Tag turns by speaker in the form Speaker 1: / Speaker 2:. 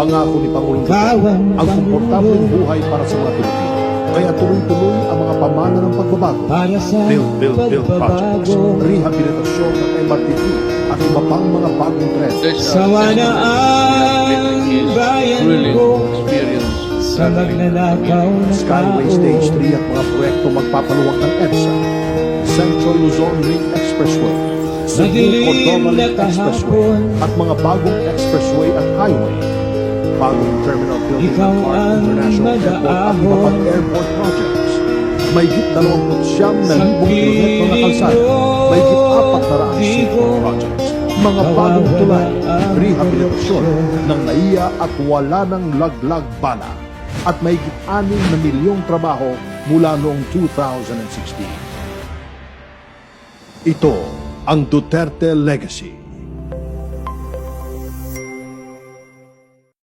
Speaker 1: Pangako ni Pangulong Duterte ang komportableng buhay para sa mga Pilipino. Kaya tuloy-tuloy ang mga pamana ng pagbabago. Build projects, rehabilitasyon ng MRT2 at iba pang mga bagong trend.
Speaker 2: Sawa na ang bayan ko sa magnanakaw na
Speaker 1: Skyway
Speaker 2: tao.
Speaker 1: Stage 3 at mga proyekto magpapaluwag ng EDSA, Central Luzon Ring Expressway, Cebu
Speaker 2: Madilim
Speaker 1: Cordova
Speaker 2: na
Speaker 1: Link Expressway
Speaker 2: kahapon,
Speaker 1: at mga bagong expressway at highway, bagong terminal building
Speaker 2: ikaw
Speaker 1: ng Clark
Speaker 2: ang
Speaker 1: International Airport at iba pang airport projects. May git 29,000 kilometro na kalsada, may git 400 seaport projects, mga bagong tulay, rehabilitasyon ng NAIA at wala ng laglag bala, at may git 6 na milyong trabaho mula noong 2016. Ito ang Duterte Legacy.